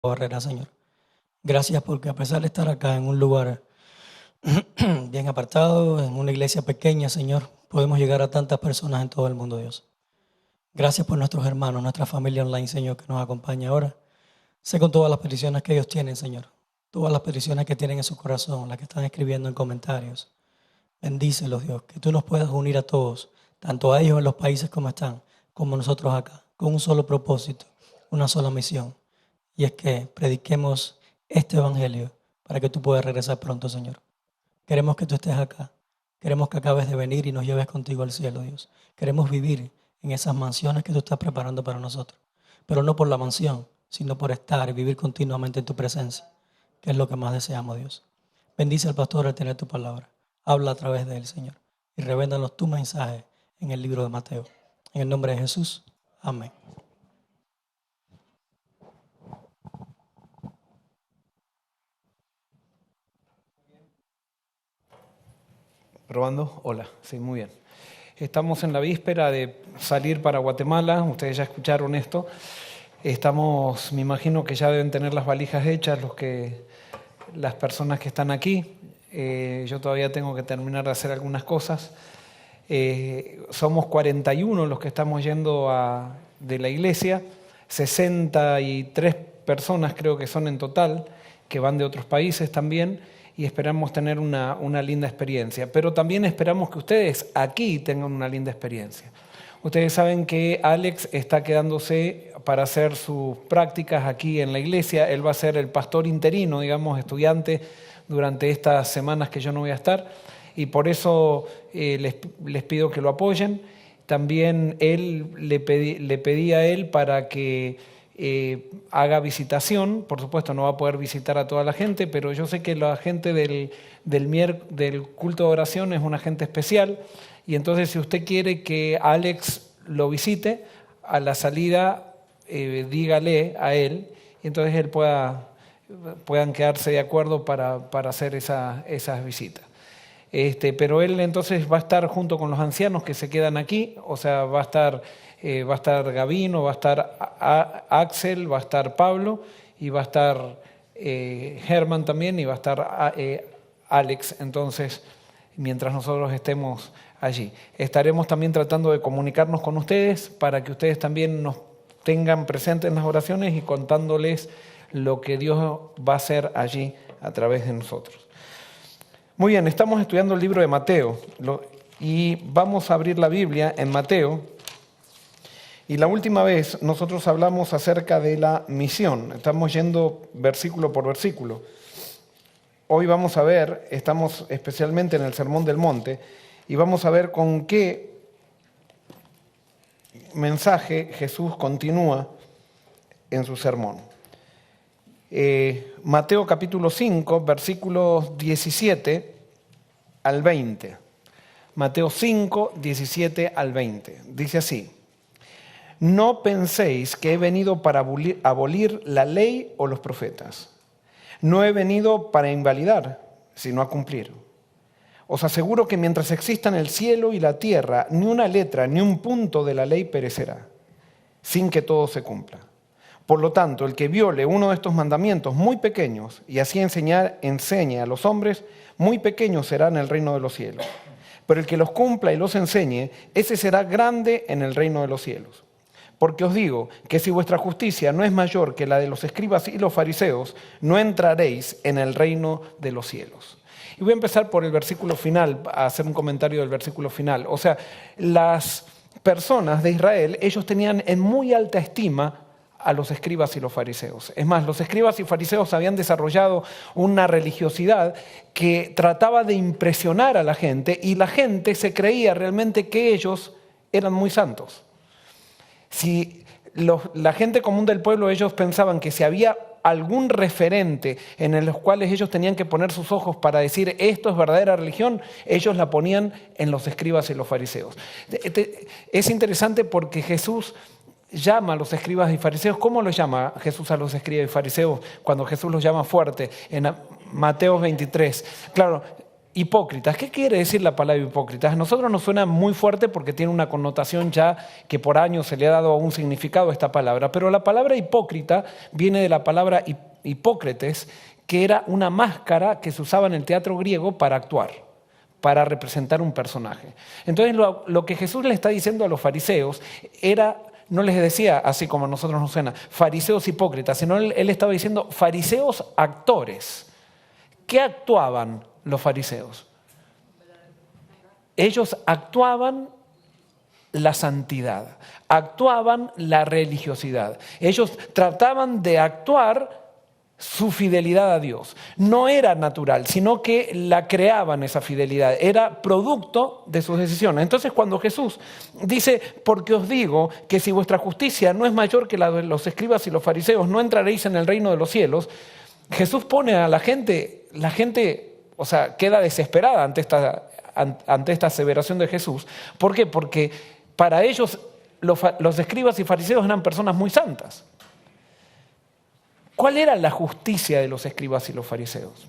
barrera, Señor. Gracias porque a pesar de estar acá en un lugar bien apartado, en una iglesia pequeña, Señor, podemos llegar a tantas personas en todo el mundo, Dios. Gracias por nuestros hermanos, nuestra familia online, Señor, que nos acompaña ahora. Sé con todas las peticiones que ellos tienen, Señor. Todas las peticiones que tienen en su corazón, las que están escribiendo en comentarios. Bendícelos, Dios, que tú nos puedas unir a todos, tanto a ellos en los países como están, como nosotros acá, con un solo propósito, una sola misión. Y es que prediquemos este evangelio para que tú puedas regresar pronto, Señor. Queremos que tú estés acá. Queremos que acabes de venir y nos lleves contigo al cielo, Dios. Queremos vivir en esas mansiones que tú estás preparando para nosotros. Pero no por la mansión, sino por estar y vivir continuamente en tu presencia, que es lo que más deseamos, Dios. Bendice al pastor al tener tu palabra. Habla a través de él, Señor. Y revélanos tu mensaje en el libro de Mateo. En el nombre de Jesús. Amén. Probando. Hola, sí, muy bien. Estamos en la víspera de salir para Guatemala, ustedes ya escucharon esto. Estamos, me imagino que ya deben tener las valijas hechas las personas que están aquí. Yo todavía tengo que terminar de hacer algunas cosas. Somos 41 los que estamos yendo de la iglesia, 63 personas creo que son en total, que van de otros países también, y esperamos tener una linda experiencia. Pero también esperamos que ustedes aquí tengan una linda experiencia. Ustedes saben que Alex está quedándose para hacer sus prácticas aquí en la iglesia. Él va a ser el pastor interino, digamos, estudiante durante estas semanas que yo no voy a estar. Y por eso les pido que lo apoyen. También le pedí a él para que haga visitación. Por supuesto no va a poder visitar a toda la gente, pero yo sé que la gente del culto de oración es una gente especial, y entonces si usted quiere que Alex lo visite, a la salida dígale a él, y entonces él puedan quedarse de acuerdo para hacer esas visitas. Pero él entonces va a estar junto con los ancianos que se quedan aquí, o sea, va a estar Gabino, va a estar Axel, va a estar Pablo, y va a estar Germán también, y va a estar Alex, entonces, mientras nosotros estemos allí. Estaremos también tratando de comunicarnos con ustedes para que ustedes también nos tengan presentes en las oraciones y contándoles lo que Dios va a hacer allí a través de nosotros. Muy bien, estamos estudiando el libro de Mateo y vamos a abrir la Biblia en Mateo. Y la última vez nosotros hablamos acerca de la misión. Estamos yendo versículo por versículo. Hoy vamos a ver, estamos especialmente en el Sermón del Monte, y vamos a ver con qué mensaje Jesús continúa en su sermón. Mateo capítulo 5, versículos 17 al 20. Mateo 5, 17 al 20. Dice así: no penséis que he venido para abolir la ley o los profetas. No he venido para invalidar, sino a cumplir. Os aseguro que mientras existan el cielo y la tierra, ni una letra ni un punto de la ley perecerá, sin que todo se cumpla. Por lo tanto, el que viole uno de estos mandamientos muy pequeños y así enseñe a los hombres, muy pequeño será en el reino de los cielos. Pero el que los cumpla y los enseñe, ese será grande en el reino de los cielos. Porque os digo que si vuestra justicia no es mayor que la de los escribas y los fariseos, no entraréis en el reino de los cielos. Y voy a empezar por el versículo final, a hacer un comentario del versículo final. O sea, las personas de Israel, ellos tenían en muy alta estima a los escribas y los fariseos. Es más, los escribas y fariseos habían desarrollado una religiosidad que trataba de impresionar a la gente, y la gente se creía realmente que ellos eran muy santos. Si la gente común del pueblo, ellos pensaban que si había algún referente en los cuales ellos tenían que poner sus ojos para decir esto es verdadera religión, ellos la ponían en los escribas y los fariseos. Es interesante porque Jesús llama a los escribas y fariseos. ¿Cómo los llama Jesús a los escribas y fariseos cuando Jesús los llama fuerte? En Mateo 23. Claro, hipócritas. ¿Qué quiere decir la palabra hipócritas? A nosotros nos suena muy fuerte porque tiene una connotación ya que por años se le ha dado un significado a esta palabra. Pero la palabra hipócrita viene de la palabra hipócrates, que era una máscara que se usaba en el teatro griego para actuar, para representar un personaje. Entonces lo que Jesús le está diciendo a los fariseos era, no les decía así como a nosotros nos suena, fariseos hipócritas, sino él estaba diciendo fariseos actores. ¿Qué actuaban los fariseos? Ellos actuaban la santidad, actuaban la religiosidad. Ellos trataban de actuar su fidelidad a Dios. No era natural, sino que la creaban esa fidelidad. Era producto de sus decisiones. Entonces cuando Jesús dice, porque os digo que si vuestra justicia no es mayor que la de los escribas y los fariseos, no entraréis en el reino de los cielos, Jesús pone a la gente, o sea, queda desesperada ante esta aseveración de Jesús. ¿Por qué? Porque para ellos los escribas y fariseos eran personas muy santas. ¿Cuál era la justicia de los escribas y los fariseos?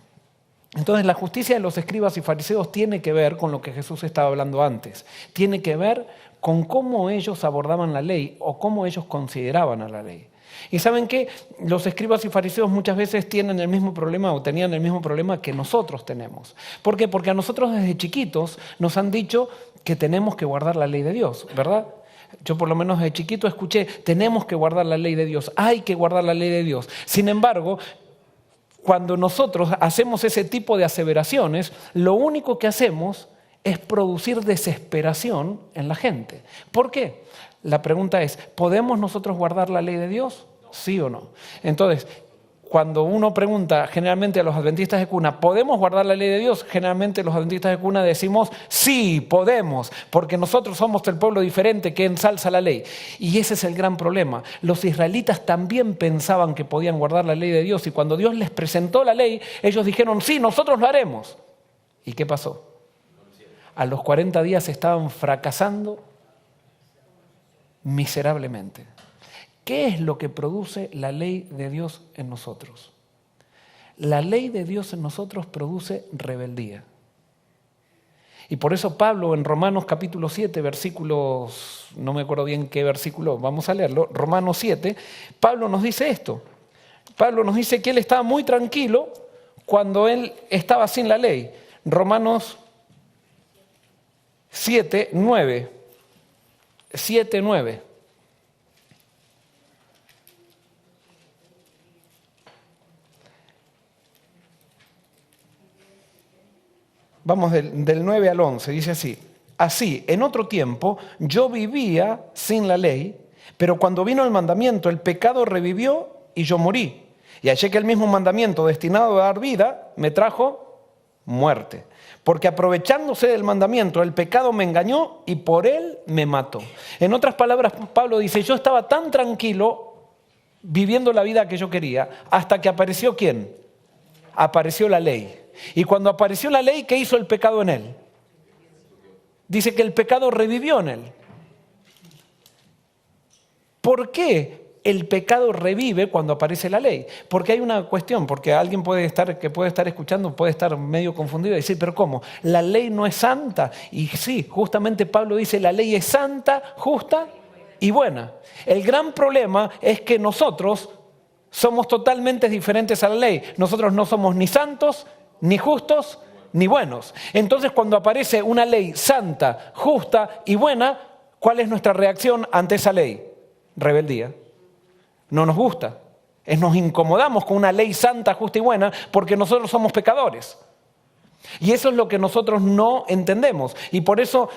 Entonces la justicia de los escribas y fariseos tiene que ver con lo que Jesús estaba hablando antes. Tiene que ver con cómo ellos abordaban la ley o cómo ellos consideraban a la ley. Y ¿saben qué? Los escribas y fariseos muchas veces tienen el mismo problema o tenían el mismo problema que nosotros tenemos. ¿Por qué? Porque a nosotros desde chiquitos nos han dicho que tenemos que guardar la ley de Dios, ¿verdad? Yo por lo menos de chiquito escuché, tenemos que guardar la ley de Dios, hay que guardar la ley de Dios. Sin embargo, cuando nosotros hacemos ese tipo de aseveraciones, lo único que hacemos es producir desesperación en la gente. ¿Por qué? La pregunta es, ¿podemos nosotros guardar la ley de Dios? ¿Sí o no? Entonces, cuando uno pregunta generalmente a los adventistas de cuna, ¿podemos guardar la ley de Dios? Generalmente los adventistas de cuna decimos, sí, podemos, porque nosotros somos el pueblo diferente que ensalza la ley. Y ese es el gran problema. Los israelitas también pensaban que podían guardar la ley de Dios y cuando Dios les presentó la ley, ellos dijeron, sí, nosotros lo haremos. ¿Y qué pasó? A los 40 días estaban fracasando miserablemente. ¿Qué es lo que produce la ley de Dios en nosotros? La ley de Dios en nosotros produce rebeldía. Y por eso Pablo en Romanos capítulo 7, versículos, no me acuerdo bien qué versículo, vamos a leerlo, Romanos 7, Pablo nos dice esto. Pablo nos dice que él estaba muy tranquilo cuando él estaba sin la ley. Romanos 7, 9. 7, 9. Vamos del 9 al 11, dice así. Así, en otro tiempo, yo vivía sin la ley, pero cuando vino el mandamiento, el pecado revivió y yo morí. Y hallé que el mismo mandamiento destinado a dar vida me trajo muerte. Porque aprovechándose del mandamiento, el pecado me engañó y por él me mató. En otras palabras, Pablo dice, yo estaba tan tranquilo viviendo la vida que yo quería, hasta que apareció ¿quién? Apareció la ley. Y cuando apareció la ley, ¿qué hizo el pecado en él? Dice que el pecado revivió en él. ¿Por qué el pecado revive cuando aparece la ley? Porque hay una cuestión, porque alguien que puede estar escuchando puede estar medio confundido y decir, ¿pero cómo? ¿La ley no es santa? Y sí, justamente Pablo dice, la ley es santa, justa y buena. El gran problema es que nosotros somos totalmente diferentes a la ley. Nosotros no somos ni santos, ni justos, ni buenos. Entonces, cuando aparece una ley santa, justa y buena, ¿cuál es nuestra reacción ante esa ley? Rebeldía. No nos gusta. Nos incomodamos con una ley santa, justa y buena porque nosotros somos pecadores. Y eso es lo que nosotros no entendemos. Y por eso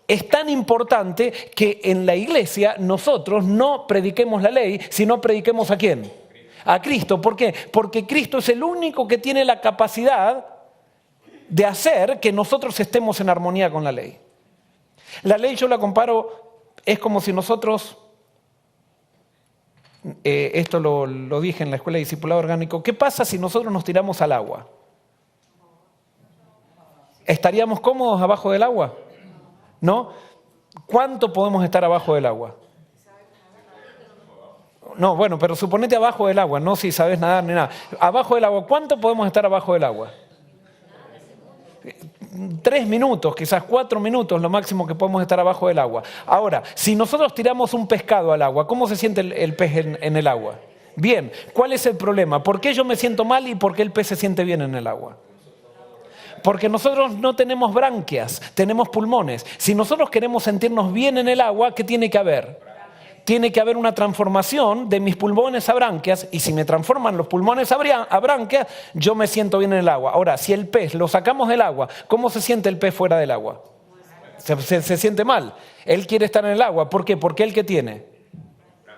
es tan importante que en la iglesia nosotros no prediquemos la ley, sino prediquemos ¿a quién? A Cristo. ¿Por qué? Porque Cristo es el único que tiene la capacidad de hacer que nosotros estemos en armonía con la ley. La ley yo la comparo, es como si nosotros, esto lo dije en la escuela de discipulado orgánico, ¿qué pasa si nosotros nos tiramos al agua? ¿Estaríamos cómodos abajo del agua? ¿No? ¿Cuánto podemos estar abajo del agua? No, bueno, pero suponete abajo del agua, no si sabes nadar ni nada. Abajo del agua, ¿cuánto podemos estar abajo del agua? 3 minutos, quizás 4 minutos, lo máximo que podemos estar abajo del agua. Ahora, si nosotros tiramos un pescado al agua, ¿cómo se siente el pez en el agua? Bien, ¿cuál es el problema? ¿Por qué yo me siento mal y por qué el pez se siente bien en el agua? Porque nosotros no tenemos branquias, tenemos pulmones. Si nosotros queremos sentirnos bien en el agua, ¿qué tiene que haber? Tiene que haber una transformación de mis pulmones a branquias, y si me transforman los pulmones a branquias, yo me siento bien en el agua. Ahora, si el pez lo sacamos del agua, ¿cómo se siente el pez fuera del agua? Se siente mal. Él quiere estar en el agua. ¿Por qué? Porque él ¿qué tiene?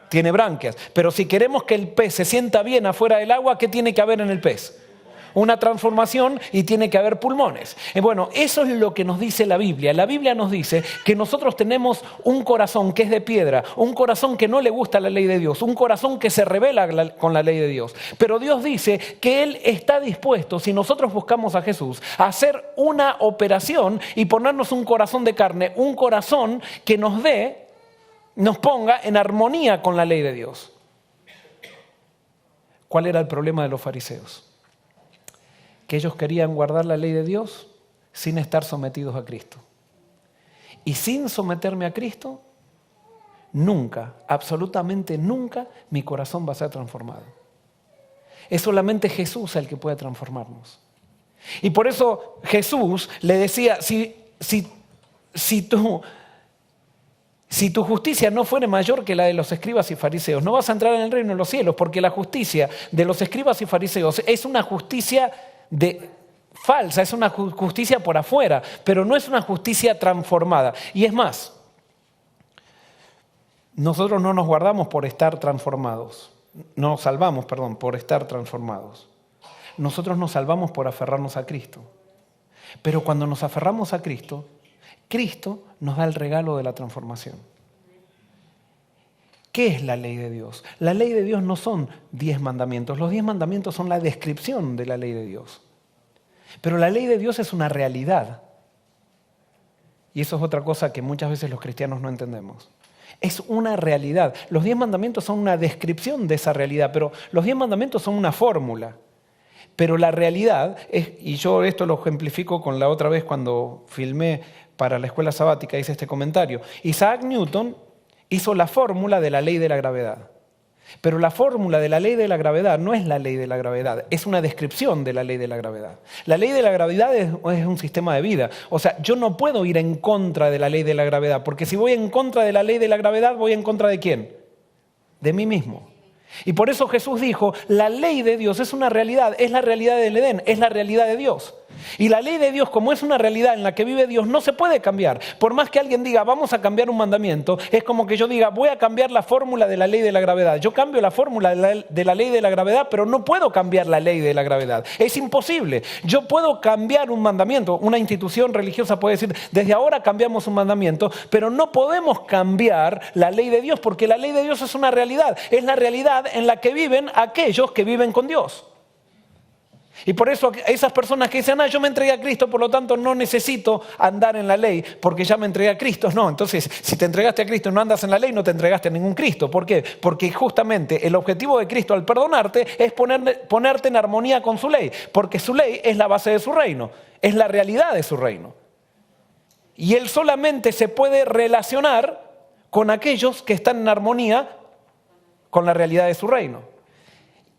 Tiene branquias. Pero si queremos que el pez se sienta bien afuera del agua, ¿qué tiene que haber en el pez? Una transformación, y tiene que haber pulmones. Bueno, eso es lo que nos dice la Biblia. La Biblia nos dice que nosotros tenemos un corazón que es de piedra, un corazón que no le gusta la ley de Dios, un corazón que se rebela con la ley de Dios. Pero Dios dice que Él está dispuesto, si nosotros buscamos a Jesús, a hacer una operación y ponernos un corazón de carne, un corazón que nos ponga en armonía con la ley de Dios. ¿Cuál era el problema de los fariseos? Que ellos querían guardar la ley de Dios sin estar sometidos a Cristo. Y sin someterme a Cristo, nunca, absolutamente nunca, mi corazón va a ser transformado. Es solamente Jesús el que puede transformarnos. Y por eso Jesús le decía, si tu justicia no fuere mayor que la de los escribas y fariseos, no vas a entrar en el reino de los cielos, porque la justicia de los escribas y fariseos es una justicia falsa, es una justicia por afuera, pero no es una justicia transformada. Y es más, nosotros no nos guardamos por estar transformados, no nos salvamos, por estar transformados. Nosotros nos salvamos por aferrarnos a Cristo. Pero cuando nos aferramos a Cristo, Cristo nos da el regalo de la transformación. ¿Qué es la ley de Dios? La ley de Dios no son 10 mandamientos. Los 10 mandamientos son la descripción de la ley de Dios. Pero la ley de Dios es una realidad. Y eso es otra cosa que muchas veces los cristianos no entendemos. Es una realidad. Los 10 mandamientos son una descripción de esa realidad, pero los 10 mandamientos son una fórmula. Pero la realidad es, y yo esto lo ejemplifico con la otra vez cuando filmé para la escuela sabática, hice este comentario. Isaac Newton hizo la fórmula de la ley de la gravedad. Pero la fórmula de la ley de la gravedad no es la ley de la gravedad, es una descripción de la ley de la gravedad. La ley de la gravedad es un sistema de vida. O sea, yo no puedo ir en contra de la ley de la gravedad, porque si voy en contra de la ley de la gravedad, ¿voy en contra de quién? De mí mismo. Y por eso Jesús dijo, la ley de Dios es una realidad, es la realidad del Edén, es la realidad de Dios. Y la ley de Dios, como es una realidad en la que vive Dios, no se puede cambiar. Por más que alguien diga, vamos a cambiar un mandamiento, es como que yo diga, voy a cambiar la fórmula de la ley de la gravedad. Yo cambio la fórmula de la ley de la gravedad, pero no puedo cambiar la ley de la gravedad. Es imposible. Yo puedo cambiar un mandamiento. Una institución religiosa puede decir, desde ahora cambiamos un mandamiento, pero no podemos cambiar la ley de Dios, porque la ley de Dios es una realidad. Es la realidad en la que viven aquellos que viven con Dios. Y por eso esas personas que dicen, yo me entregué a Cristo, por lo tanto no necesito andar en la ley porque ya me entregué a Cristo. No, entonces si te entregaste a Cristo y no andas en la ley, no te entregaste a ningún Cristo. ¿Por qué? Porque justamente el objetivo de Cristo al perdonarte es ponerte en armonía con su ley, porque su ley es la base de su reino, es la realidad de su reino. Y Él solamente se puede relacionar con aquellos que están en armonía con la realidad de su reino.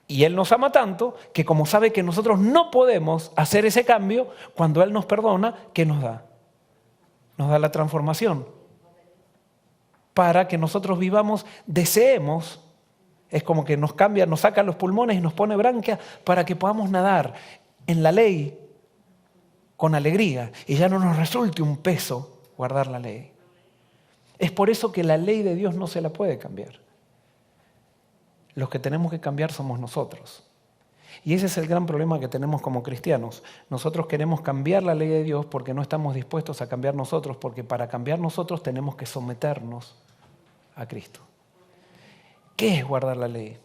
Y Él nos ama tanto que como sabe que nosotros no podemos hacer ese cambio, cuando Él nos perdona, ¿qué nos da? Nos da la transformación. Para que nosotros vivamos, deseemos, es como que nos cambia, nos saca los pulmones y nos pone branquias para que podamos nadar en la ley con alegría y ya no nos resulte un peso guardar la ley. Es por eso que la ley de Dios no se la puede cambiar. Los que tenemos que cambiar somos nosotros. Y ese es el gran problema que tenemos como cristianos. Nosotros queremos cambiar la ley de Dios porque no estamos dispuestos a cambiar nosotros, porque para cambiar nosotros tenemos que someternos a Cristo. ¿Qué es guardar la ley?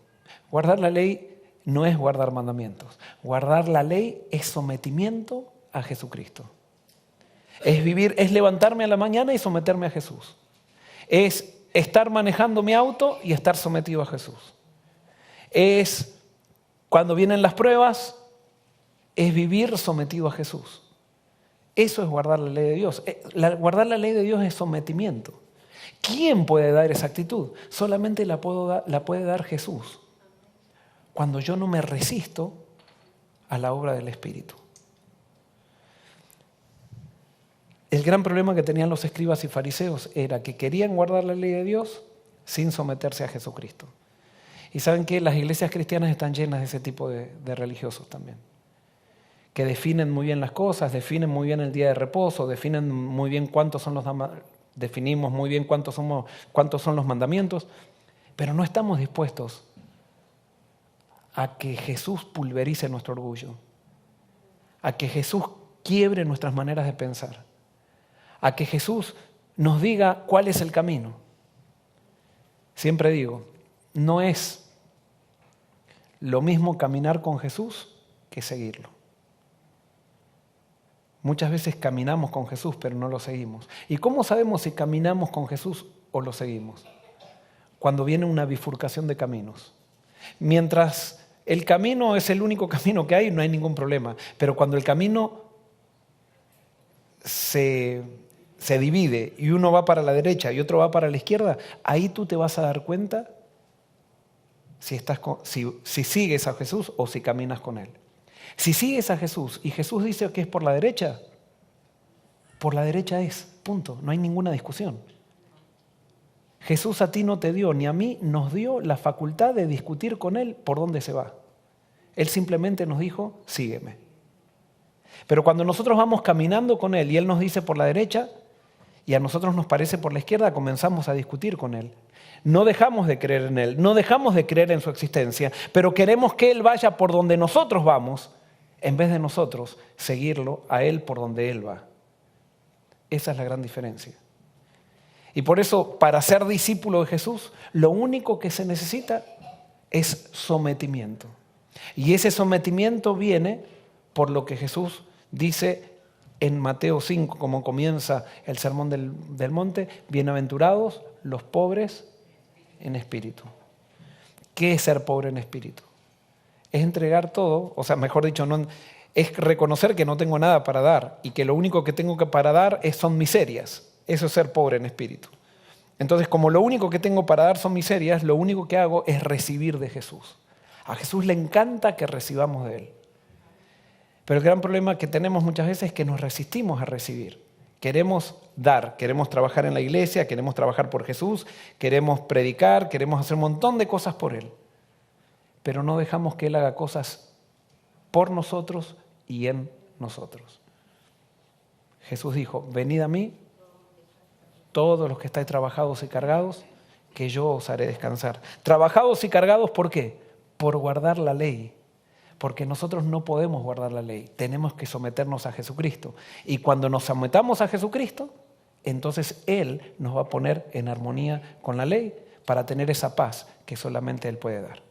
Guardar la ley no es guardar mandamientos. Guardar la ley es sometimiento a Jesucristo. Es levantarme a la mañana y someterme a Jesús. Es estar manejando mi auto y estar sometido a Jesús. Es cuando vienen las pruebas, es vivir sometido a Jesús. Eso es guardar la ley de Dios. Guardar la ley de Dios es sometimiento. ¿Quién puede dar esa actitud? Solamente la puede dar Jesús. Cuando yo no me resisto a la obra del Espíritu. El gran problema que tenían los escribas y fariseos era que querían guardar la ley de Dios sin someterse a Jesucristo. Y saben que las iglesias cristianas están llenas de ese tipo de religiosos también, que definen muy bien las cosas, definen muy bien el día de reposo, definen muy bien definimos muy bien cuántos son los mandamientos, pero no estamos dispuestos a que Jesús pulverice nuestro orgullo, a que Jesús quiebre nuestras maneras de pensar, a que Jesús nos diga cuál es el camino. Siempre digo, no es lo mismo caminar con Jesús que seguirlo. Muchas veces caminamos con Jesús, pero no lo seguimos. ¿Y cómo sabemos si caminamos con Jesús o lo seguimos? Cuando viene una bifurcación de caminos. Mientras el camino es el único camino que hay, no hay ningún problema. Pero cuando el camino se divide y uno va para la derecha y otro va para la izquierda, ahí tú te vas a dar cuenta si sigues a Jesús o si caminas con Él. Si sigues a Jesús y Jesús dice que es por la derecha es, punto, no hay ninguna discusión. Jesús a ti no te dio, ni a mí nos dio la facultad de discutir con Él por dónde se va. Él simplemente nos dijo, sígueme. Pero cuando nosotros vamos caminando con Él y Él nos dice por la derecha y a nosotros nos parece por la izquierda, comenzamos a discutir con Él. No dejamos de creer en Él, no dejamos de creer en su existencia, pero queremos que Él vaya por donde nosotros vamos, en vez de nosotros seguirlo a Él por donde Él va. Esa es la gran diferencia. Y por eso, para ser discípulo de Jesús, lo único que se necesita es sometimiento. Y ese sometimiento viene por lo que Jesús dice en Mateo 5, como comienza el Sermón del Monte, bienaventurados los pobres en espíritu. ¿Qué es ser pobre en espíritu? Es entregar todo, o sea, mejor dicho, es reconocer que no tengo nada para dar y que lo único que tengo para dar son miserias. Eso es ser pobre en espíritu. Entonces, como lo único que tengo para dar son miserias, lo único que hago es recibir de Jesús. A Jesús le encanta que recibamos de Él. Pero el gran problema que tenemos muchas veces es que nos resistimos a recibir. Queremos dar, queremos trabajar en la iglesia, queremos trabajar por Jesús, queremos predicar, queremos hacer un montón de cosas por Él. Pero no dejamos que Él haga cosas por nosotros y en nosotros. Jesús dijo, venid a mí, todos los que estáis trabajados y cargados, que yo os haré descansar. Trabajados y cargados, ¿por qué? Por guardar la ley. Porque nosotros no podemos guardar la ley, tenemos que someternos a Jesucristo. Y cuando nos sometamos a Jesucristo, entonces Él nos va a poner en armonía con la ley para tener esa paz que solamente Él puede dar.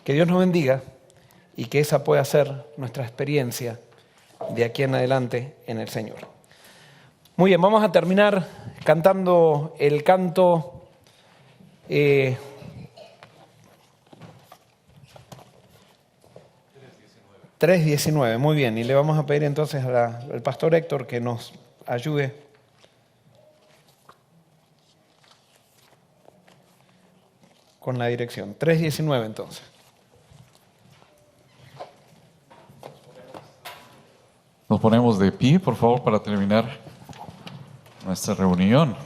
Que Dios nos bendiga y que esa pueda ser nuestra experiencia de aquí en adelante en el Señor. Muy bien, vamos a terminar cantando el canto 3:19, muy bien, y le vamos a pedir entonces al pastor Héctor que nos ayude con la dirección. 3:19 entonces. Nos ponemos de pie, por favor, para terminar nuestra reunión.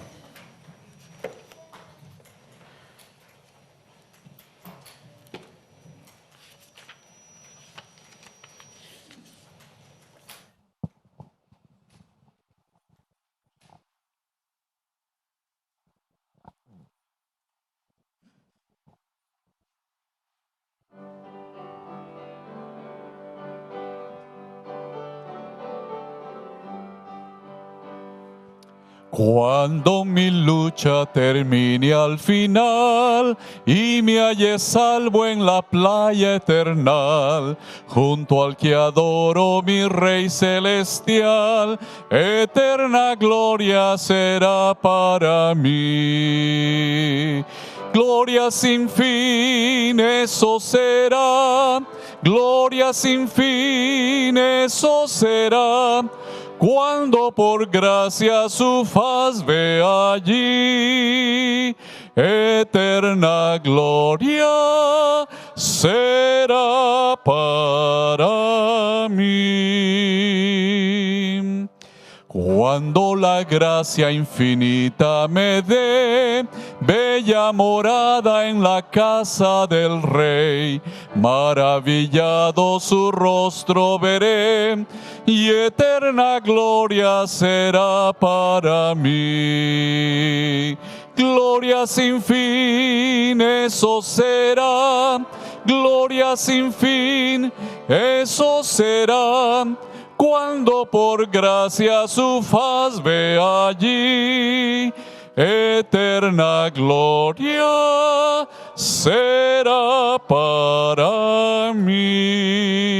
Cuando mi lucha termine al final y me halle salvo en la playa eternal, junto al que adoro, mi Rey celestial, eterna gloria será para mí. Gloria sin fin, eso será, gloria sin fin, eso será. cuando por gracia su faz ve allí, eterna gloria será para mí. Cuando la gracia infinita me dé bella morada en la casa del Rey, maravillado su rostro veré, y eterna gloria será para mí. Gloria sin fin, eso será, gloria sin fin, eso será, cuando por gracia su faz ve allí, eterna gloria será para mí.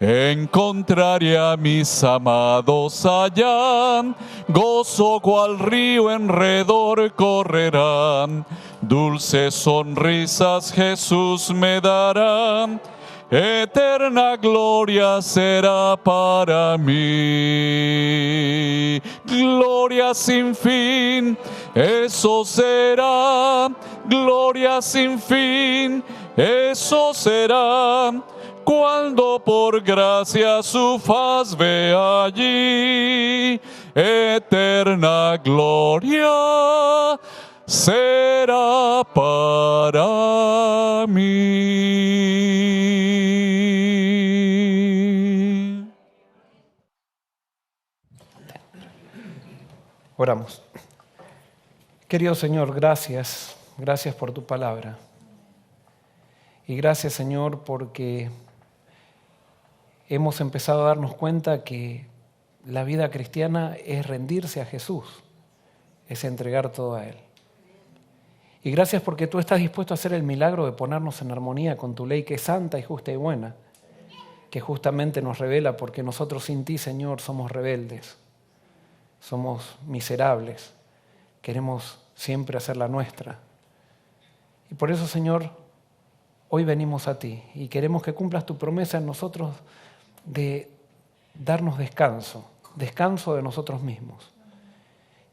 Encontraré a mis amados allá, gozo cual río en redor correrá, dulces sonrisas Jesús me dará, eterna gloria será para mí. Gloria sin fin, eso será, gloria sin fin, eso será, cuando por gracia su faz ve allí, eterna gloria será para mí. Oramos. Querido Señor, gracias por tu palabra. Y gracias, Señor, porque hemos empezado a darnos cuenta que la vida cristiana es rendirse a Jesús, es entregar todo a Él. Y gracias porque tú estás dispuesto a hacer el milagro de ponernos en armonía con tu ley, que es santa y justa y buena, que justamente nos revela porque nosotros sin ti, Señor, somos rebeldes, somos miserables, queremos siempre hacer la nuestra. Y por eso, Señor, hoy venimos a ti y queremos que cumplas tu promesa en nosotros de darnos descanso de nosotros mismos.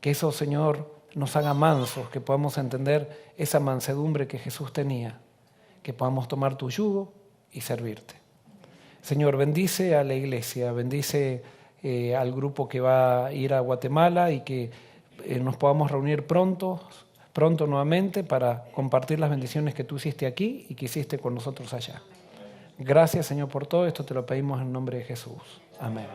Que eso, Señor, nos haga mansos, que podamos entender esa mansedumbre que Jesús tenía, que podamos tomar tu yugo y servirte. Señor, bendice a la iglesia, bendice al grupo que va a ir a Guatemala y que nos podamos reunir pronto nuevamente para compartir las bendiciones que tú hiciste aquí y que hiciste con nosotros allá. Gracias, Señor, por todo esto, te lo pedimos en nombre de Jesús. Amén.